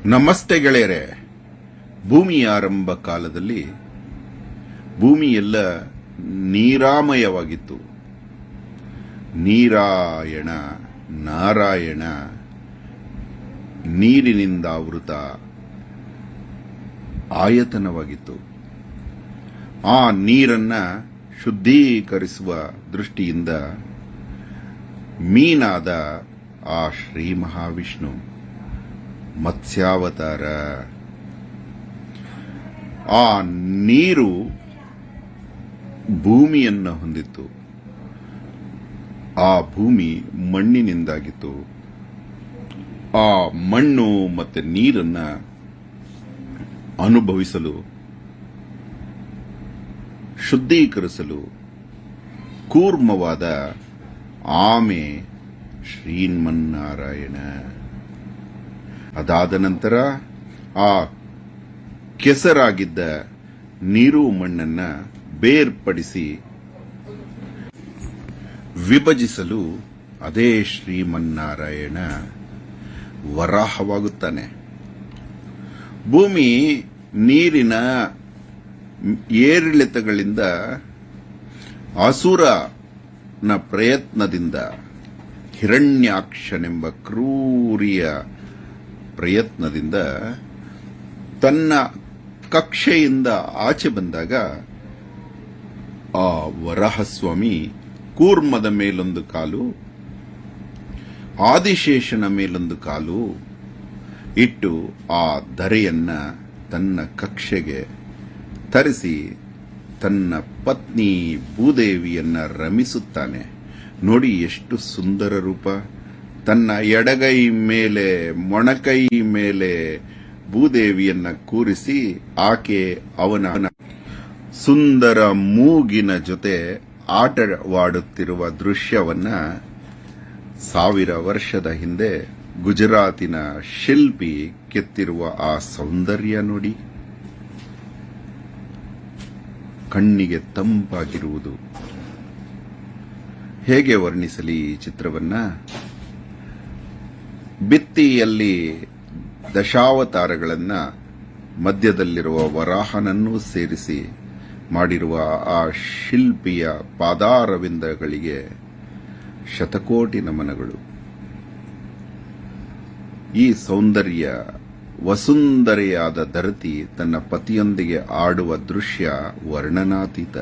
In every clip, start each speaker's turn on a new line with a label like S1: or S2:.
S1: ನಮಸ್ತೆ ಗೆಳೆಯರೆ. ಭೂಮಿಯ ಆರಂಭ ಕಾಲದಲ್ಲಿ ಭೂಮಿಯೆಲ್ಲ ನೀರಾಮಯವಾಗಿತ್ತು. ನೀರಾಯಣ ನಾರಾಯಣ ನೀರಿನಿಂದ ಆವೃತ ಆಯತನವಾಗಿತ್ತು. ಆ ನೀರನ್ನ ಶುದ್ಧೀಕರಿಸುವ ದೃಷ್ಟಿಯಿಂದ ಮೀನಾದ ಆ ಶ್ರೀ ಮಹಾವಿಷ್ಣು ಮತ್ಸ್ಯಾವತಾರ. ಆ ನೀರು ಭೂಮಿಯನ್ನು ಹೊಂದಿತ್ತು. ಆ ಭೂಮಿ ಮಣ್ಣಿನಿಂದಾಗಿತ್ತು. ಆ ಮಣ್ಣು ಮತ್ತೆ ನೀರನ್ನ ಅನುಭವಿಸಲು, ಶುದ್ಧೀಕರಿಸಲು ಕೂರ್ಮವಾದ ಆಮೆ ಶ್ರೀಮನ್ನಾರಾಯಣ. ಅದಾದ ನಂತರ ಆ ಕೆಸರಾಗಿದ್ದ ನೀರು ಮಣ್ಣನ್ನ ಬೇರ್ಪಡಿಸಿ ವಿಭಜಿಸಲು ಅದೇ ಶ್ರೀಮನ್ನಾರಾಯಣ ವರಾಹವಾಗುತ್ತಾನೆ. ಭೂಮಿ ನೀರಿನ ಏರಿಳಿತಗಳಿಂದ ಅಸುರನ ಪ್ರಯತ್ನದಿಂದ, ಹಿರಣ್ಯಾಕ್ಷನೆಂಬ ಕ್ರೂರಿಯ ಪ್ರಯತ್ನದಿಂದ ತನ್ನ ಕಕ್ಷೆಯಿಂದ ಆಚೆ ಬಂದಾಗ ಆ ವರಾಹಸ್ವಾಮಿ ಕೂರ್ಮದ ಮೇಲೊಂದು ಕಾಲು, ಆದಿಶೇಷನ ಮೇಲೊಂದು ಕಾಲು ಇಟ್ಟು ಆ ಧರೆಯನ್ನ ತನ್ನ ಕಕ್ಷೆಗೆ ತರಿಸಿ ತನ್ನ ಪತ್ನಿ ಭೂದೇವಿಯನ್ನ ರಮಿಸುತ್ತಾನೆ. ನೋಡಿ ಎಷ್ಟು ಸುಂದರ ರೂಪ. ತನ್ನ ಎಡಗೈ ಮೇಲೆ, ಮೊಣಕೈ ಮೇಲೆ ಭೂದೇವಿಯನ್ನ ಕೂರಿಸಿ ಆಕೆ ಅವನ ಸುಂದರ ಮೂಗಿನ ಜೊತೆ ಆಟವಾಡುತ್ತಿರುವ ದೃಶ್ಯವನ್ನ 1000 ವರ್ಷದ ಹಿಂದೆ ಗುಜರಾತಿನ ಶಿಲ್ಪಿ ಕೆತ್ತಿರುವ ಆ ಸೌಂದರ್ಯ ನೋಡಿ. ಕಣ್ಣಿಗೆ ತಂಪಾಗಿರುವುದು. ಹೇಗೆ ವರ್ಣಿಸಲಿ ಈ ಚಿತ್ರವನ್ನ? ಭಿತ್ತಿಯಲ್ಲಿ ದಶಾವತಾರಗಳನ್ನ ಮಧ್ಯದಲ್ಲಿರುವ ವರಾಹನನ್ನೂ ಸೇರಿಸಿ ಮಾಡಿರುವ ಆ ಶಿಲ್ಪಿಯ ಪಾದಾರವಿಂದಗಳಿಗೆ ಶತಕೋಟಿ ನಮನಗಳು. ಈ ಸೌಂದರ್ಯ ವಸುಂಧರೆಯಾದ ಧರತಿ ತನ್ನ ಪತಿಯೊಂದಿಗೆ ಆಡುವ ದೃಶ್ಯ ವರ್ಣನಾತೀತ.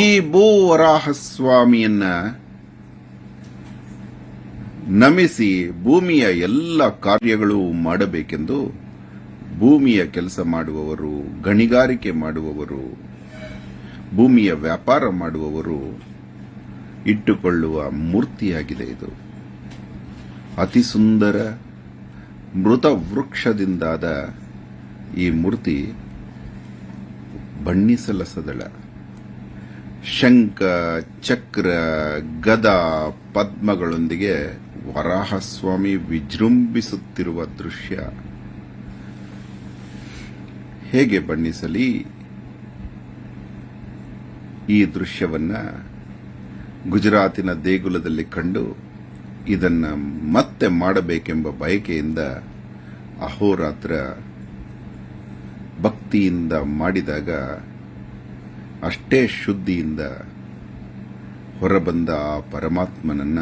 S1: ಈ ಭೂವರಾಹಸ್ವಾಮಿಯನ್ನ ನಮಿಸಿ ಭೂಮಿಯ ಎಲ್ಲ ಕಾರ್ಯಗಳು ಮಾಡಬೇಕೆಂದು ಭೂಮಿಯ ಕೆಲಸ ಮಾಡುವವರು, ಗಣಿಗಾರಿಕೆ ಮಾಡುವವರು, ಭೂಮಿಯ ವ್ಯಾಪಾರ ಮಾಡುವವರು ಇಟ್ಟುಕೊಳ್ಳುವ ಮೂರ್ತಿಯಾಗಿದೆ ಇದು. ಅತಿ ಸುಂದರ ಮೃತ ವೃಕ್ಷದಿಂದಾದ ಈ ಮೂರ್ತಿ ಬಣ್ಣಿಸಲಸದಳ. ಶಂಖ, ಚಕ್ರ, ಗದ, ಪದ್ಮಗಳೊಂದಿಗೆ ವರಾಹಸ್ವಾಮಿ ವಿಜೃಂಭಿಸುತ್ತಿರುವ ದೃಶ್ಯ ಹೇಗೆ ಬಣ್ಣಿಸಲಿ? ಈ ದೃಶ್ಯವನ್ನ ಗುಜರಾತಿನ ದೇಗುಲದಲ್ಲಿ ಕಂಡು ಇದನ್ನ ಮತ್ತೆ ಮಾಡಬೇಕೆಂಬ ಬಯಕೆಯಿಂದ ಅಹೋರಾತ್ರ ಭಕ್ತಿಯಿಂದ ಮಾಡಿದಾಗ ಅಷ್ಟೇ ಶುದ್ಧಿಯಿಂದ ಹೊರಬಂದ ಆ ಪರಮಾತ್ಮನನ್ನ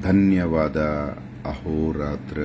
S1: ಧನ್ಯವಾದ. ಅಹೋರಾತ್ರ.